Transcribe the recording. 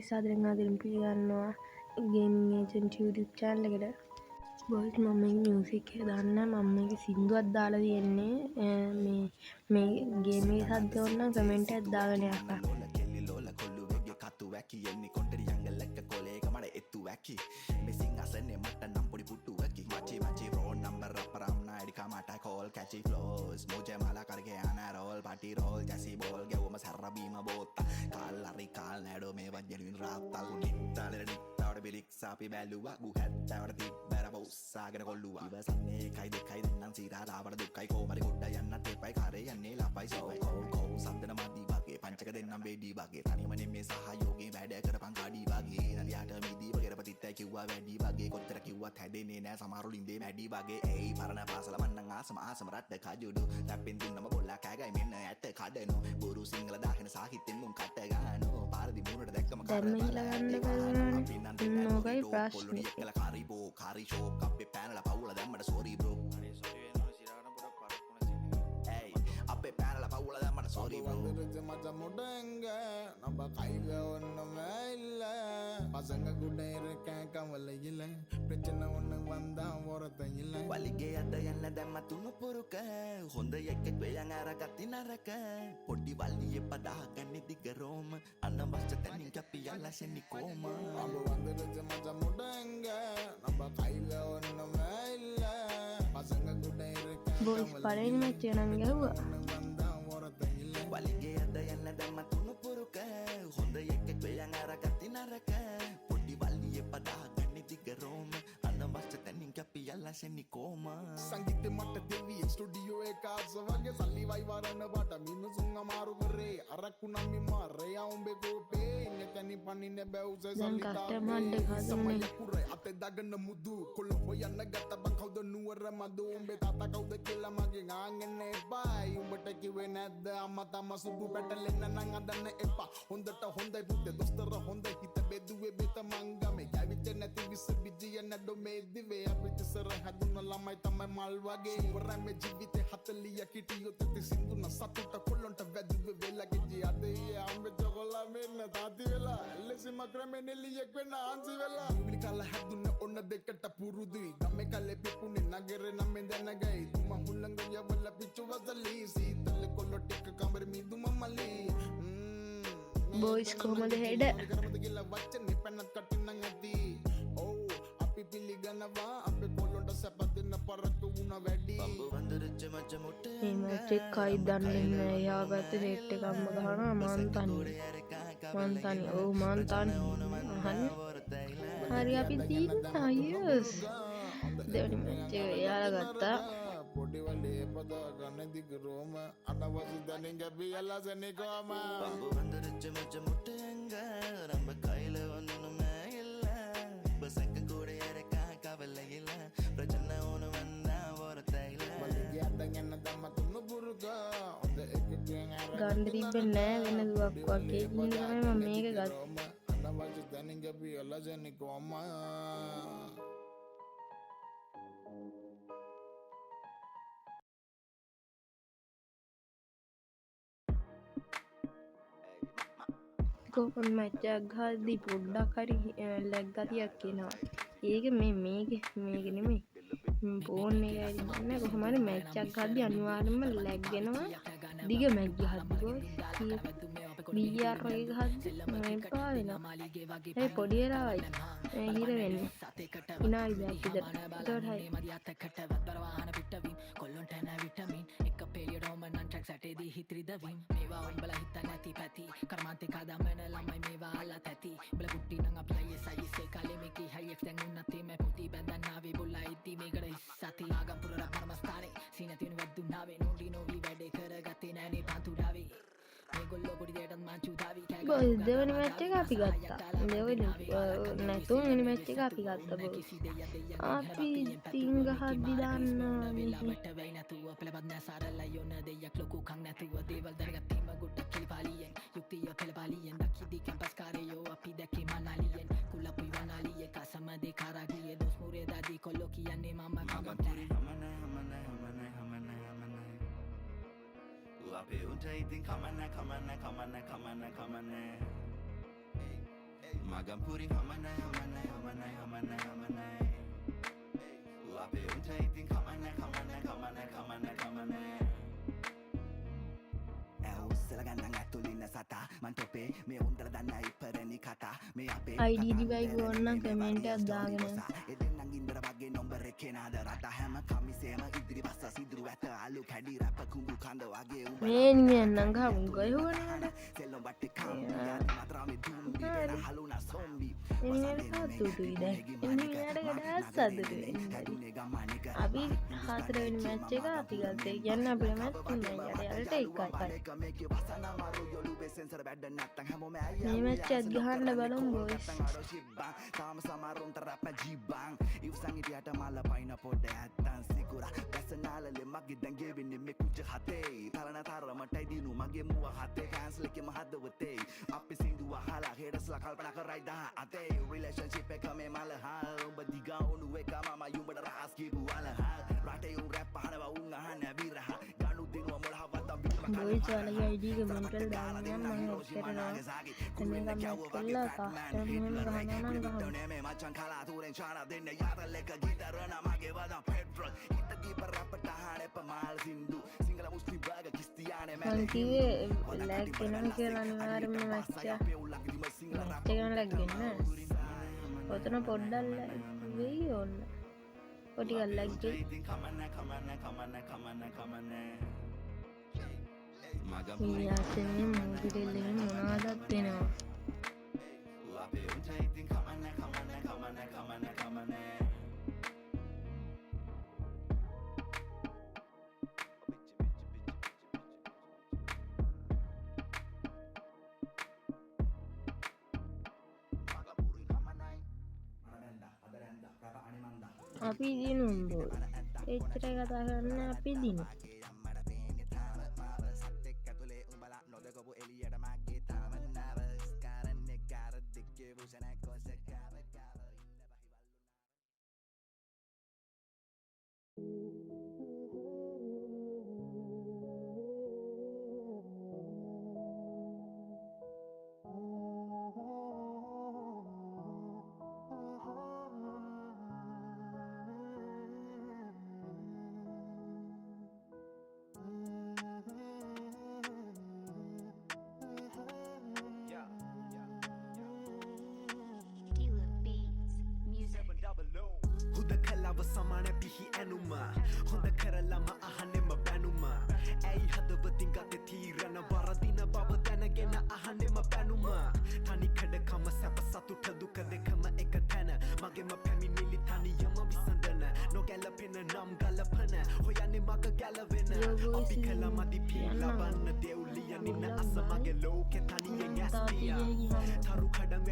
සාදරයෙන් ආදරෙන් පිළිගන්නවා ගේමින් ඒජන්ට් YouTube channel එකට. බොයිස් මම මේ මියුසික් එක දාන්න මම මේක සින්දුවක් දාලා තියෙන්නේ මේ ගේම් එකේ සද්ද ඕන නම් කමෙන්ට් එකක් දාගෙන යන්න. කෙල්ලි ලෝල කොල්ලු වෙගේ කතු වැකි එන්නේ කොණ්ඩරි යංගලක කොලේක මඩ එත්තු වැකි මෙසින් අසන්නේ මට නම් පොඩි පුට්ටු වැකි මචි රෝල් නම්බර අපරම් නායිඩි කමට කෝල් කැචි ෆ්ලෝස් මුජේ මාලා කරගේ යන රෝල් පාටි රෝල් ජැසි බෝල් ගැවුම සැර බීම බෝත්ත කාල් ලරි කාල් නෑඩෝ මේ වජ්ජලින් රාත්තල් නිත්තාලෙ නිත්තාවට බිලික් සාපි බැලුවා ගු හැත්තවට තිබ්බැර බොස්සාගෙන කොල්ලුවා ඉවසන්නේ එකයි දෙකයි දෙන්නම් සීරා ලාවට දුක්කයි කොමරි ගොඩ යන්නත් එපයි කරේ යන්නේ ලපයි සෝයි කෝ සම්දන මදි වගේ පංචක දෙන්නම් වේඩි වගේ තනියමනේ මේ සහයෝගේ වැඩ කරපන් ගාඩි වගේ නලියට මිදී වගේ රපතිත්තයි කිව්වා වැඩි වගේ කොච්චර කිව්වත් හැදෙන්නේ නෑ සමහරු ලින්දේ මැඩි වගේ ඒයි පරණ පාසල මන්නම් ආසම රට්ට කජුඩු ලැප්පෙන් දුන්නම බොල්ලා කෑගයි මෙන්න ඇත්ත කඩනෝ බොරු සිංහල දාගෙන සාහිත්‍යෙන් මුන් කට ගන්නෝ පාරදි මූණට දැක්කම නෝකයි ප්‍රශ්නේ එක්කලා කාරිබෝ කාරි ෂෝක් අපේ පැනලා පවුල දැම්මට සෝරි බ්‍රෝ අපේ පැනලා පවුල දැම්මට සෝරි බ්‍රෝ வந்துருச்சு மச்ச முடங்க நம்ம கையில ஒண்ணுமே இல்ல பசங்க கூட இருக்கேன் கவலை இல்ல பிரச்சனை ஒண்ணு வந்தா ஓரத்த இல்ல වලිගේ අද යන්න දැම්ම තුනු පුරුක හොඳ එකෙක් වෙයන් අරගත්ති නරක පොඩි වල්ලියේ පදාගන්නේ දිගරෝම අනවශ්‍ය තැනින් කැපි යලසෙනි කොම நம்ம வந்துருச்சு மச்ச முடங்க நம்ம கையில ஒண்ணுமே இல்ல பசங்க கூட இருக்கேன் බොයිස් පළවෙනි මැච් එක නම් ගැහුවා. வந்தா ஓரத்த இல்ல වලිගේ අද යන්න දැම්ම තුනු පුරුක හොඳ එකෙක් වෙයන් අරගත්ති නරක පොඩි වල්ලියේ පදාගන්නේ දිගරෝම අනවශ්‍ය තැනින් කැපි යලසෙනි කොම සංගීත මට දෙවිය ස්ටුඩියෝ එක ආසවගේ සල්ලි වයි වරන්න බට මිනිසුන් අමාරු කරේ අරක්කු නම් මාරේ ආඹේ කෝපේ ඉන්නතනි පනින්න බැවුස සල්ලි කට්ටමඩ කුරේ අතේ දාගන්න මුදු කොළ හොයන්න ගත්ත බං කවුද නුවර මදු උඹේ තාත්තා කවුද කියලා මගේ ගාංගන්නේ බයි උඹට කිව්වේ නැද්ද අම්මා තම සුදු පැටලෙන්න නම් අදන්න එපා හොඳට හොඳයි පුතේ දොස්තර හොඳයි හිත බෙදුවේ බෙත මංගමේ කැවිච්ච නැති විස බිජිය නැඩෝ මේ දිවේ අපිට සර හදුන ළමයි තමයි මල් වගේ ඉවරයි ජීවිතේ 40 කිටියොත් ඇති සින්දුන සතුට කොල්ලොන්ට වැදුවේ වෙලගේ ජී අදේ අම්බේ චොකලා මෙන්න තාති වෙලා එල්ලෙසිම ක්‍රමෙන් එළියෙක් වෙන්න ආන්සි වෙලා විලි කල හදුන ඔන්න දෙකට පුරුදුයි ගම්මේ කලේ පිපුනේ නගරේ නම් දැනගයි තුම හුල්ලංග යවල පිච්චු වසලි සීතල කොල්ල ටික කමර මිදුම මලි බොයිස් කොහමද හෙඩ? කරමද කියලා වචනේ පැනත් කටින්න ඇති ඔව් අපි පිළිගන්නවා අපේ කොල්ලොන්ට සැප දෙන්න පරක්කු වුණ වැඩි වඳුරච්ච මච්ච මුට මේ මැච් එක කයි දන්නේ නැහැ. එයා ගත්ත සෙට් එකක්ම ගහනවා මං තනි. ඔව් මං තනි. හරි අපි දින්නා යස්. දෙවනි මැච් එක එයාලා ගත්තා. පොඩි වලේ පදා ගන්න දිග රෝම අනවසි දනින් ගැබි යලසනේ කොම වඳුරච්ච මච්ච මුටංග රම්බ කයිල වන්නු මෑල්ල බසක කුඩ යරක කවල ඉල ප්‍රචන්න ඕන වන්නා වරතයිල වලිගේ අත යන්න දම්ම තුනු පුරුක හොඳ එකකින් අර ගන්න තිබෙන්නේ නැහැ වෙන දුවක් වගේ. ඉතින් තමයි මම මේක ගත්තා. අනවසි දනින් ගැබි යලසනේ කොම කොහොම මැච් එකක් ගහද්දි පොඩ්ඩක් හරි ලැග් ගතියක් එනවා. ඒක මේක නෙමෙයි. ෆෝන් එකේ ඉන්නේ කොහොම හරි මැච් එකක් ගහද්දි අනිවාර්යයෙන්ම ලැග් එනවා. දිග මැච් ගහද්දි BR එක ගහද්දි මේ පාවෙනවා. ඒ පොඩි එරායි හිර වෙන්නේ. ඉනායි බෑක් ඉදට. ඒකට හරි කොල්ලොන්ට නැ විටමින් එක පෙලියඩෝම නන් ට්‍රැක් සැටේදී හිත්‍රිදවීම් මේවා උඹලා හිත නැති පැති කර්මාන්තේ කදමන ළමයි මේවා අල්ලා තැති උඹල කුට්ටි නං අපි අයිසේ කාලේ මේකේ හයියක් දැන් උන්නතේ මේ පොටි බැඳන් ආවේ බොල්ලා ඉති මේකට ඉස්සති ආගම්පුර රපරමස්ථානේ සීනතින් වද්දුනාවේ නෝඩි නොවි වැඩේ කරගත්තේ නෑනේ පන්තුඩාවේ මේගොල්ලෝ පොඩි දෙයටත් මාචු දාවි බොයිස් දෙවනි මැච් එක අපි ගත්තා. දෙවනි තුන්වෙනි මැච් එක අපි ගත්තා බොයිස්. අපි තින් ගහද්දි දාන්නවා වෙලාවට වෙයි නැතුව පළපත් නැසාරලා යොන දෙයක් ලොකු කන් නැතුව දේවල් දැනගත්තීම ගොඩක් කිලිපාලියෙන් යුක්තිය පෙළපාලියෙන් දකිදි කැම්පස් කාරයෝ අපි දැකේ මනාලියෙන් කුලපුයි වනාලියේ කසමදේ කරාගියේ දොස් මුරේ දාදි කොල්ලෝ කියන්නේ මම කම්පුරි අපේ උන්ට ඉතින් කමන්න Magampuri hamanai hamanai hamanai hamanai hamanai Lape untai tin hamanai hamanai hamanai hamanai hamanai Selaganang atulina sata mantope me undra danna iparani kata me ape IDD බයි ගොන්න කමෙන්ට් එකක් දාගෙන එදෙන්නන් ඉන්දර වගේ නොම්බර කෙනාද රට හැම කමිසේම ඉදිරි බස්ස සිදුරු ඇත අලු කැඩි රැප කුඹු කඳ වගේ උඹ මේ නිමෙන්නම් ගහමු ගයවනට සෙල්ලම් බට්ටි කම්බියන් මතරාමි දුම්බි වෙන හලුනා සොම්බි එනිමෙන් සතුටුයි දැන් එනිමෙන්ට ගඩාස් සතුටුයි දුනේ ගමනික අපි 4 වෙනි මැච් එක අපි ගත්තා. කියන්නේ අපේ මැච් 3යි යට 1-1යි. මේකේ වසනා මාරු යොලු බෙසෙන්සර් බැඩ නැත්තම් හැමෝම මේ මැච් එකත් ගහන්න බලමු බොයිස්. තාම සමරුන්ට රැප් ජීබන් ඉවසන් ඉතියට මල පයින් පොඩ ඇත්තන් සිකුරා වැසනාලලෙ මගේ දැන් ගෙවෙන්නේ මේ කුච හතේ තරණ තරමටයි දිනු මගේ මුව හතේ කැන්සල් එකේ මහදවතේ අපි සින්දුව අහලා හෙඩස්ලා කල්පනා කරයි දහ අතේ රිලේෂන්ෂිප් එක මේ මල හල් ඔබ දිගා උණු එක මම යුඹට රහස් කියපු වල හල් රටේ උන් රැප් අහනවා උන් අහන්න විරහ ගනු දිනුව මොළහවත්තම් බොයිස් වලගේ ID කමෙන්ට් වල දාන්න මම එක් කරනවා. එන්නේ කමෙන්ට් කළා කස්ටම් මෙහෙම ගහනවා නම් ගහමු. මේ මචං කලාතුරෙන් ඡානා දෙන්න යාතලෙක ගිටරන මගේ වදම් පෙට්‍රල් හිත දීප රැපට හානේ පමාල් සින්දු සිංගල මුස්ලිම් බාග කිස්තියානේ මං කිව්වේ ලැග් වෙනවා කියලා අනිවාර්යයෙන්ම මැච් එක ලැග් වෙන්නේ. ඔතන පොඩ්ඩක් ලැග් වෙයි ඕන්න. පොඩි ගල් ලැග් වෙයි. ඊයාසෙන්නේ මූදු දෙල්ලෙන් මොනවදත් වෙනවා. අපි දිනුම්බෝ එච්චර කතා කරන්න අපි දිනු හුදකලාව සමාන පිහි ඇනුම හොඳ කරලම අහනෙම බැනුම ඇයි හදවතින් ගත තීරණ වරදින බව දැනගෙන අහනෙම බැනුම තනිකඩකම සැප සතුට දුක දෙකම එක තැන මගෙම පැමිණිලි තනියම විසඳන නොගැලපෙන නම් ගලපන හොයන්නේ මග ගැලවෙන අපි කළ මදි පී ලබන්න දෙව්ලියනින්න අස මගේ ලෝකෙ තනියෙන් ඇස්තිය තරු කඩන්